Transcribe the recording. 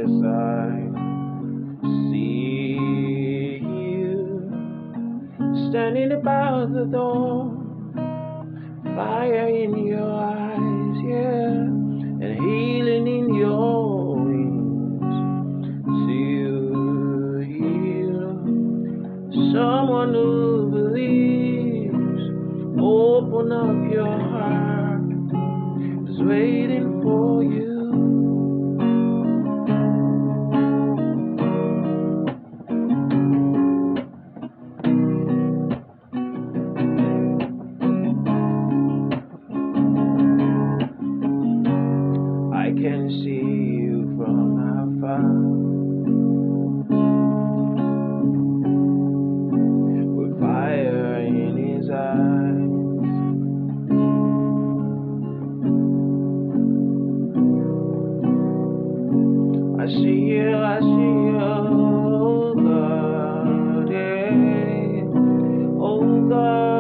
yes, I see you standing about the door, fire in your eyes, yeah, and healing in your wings to heal someone who believes. Open up your heart, it's waiting for you. I can see you from afar, with fire in his eyes. I see you, oh God, yeah, oh God.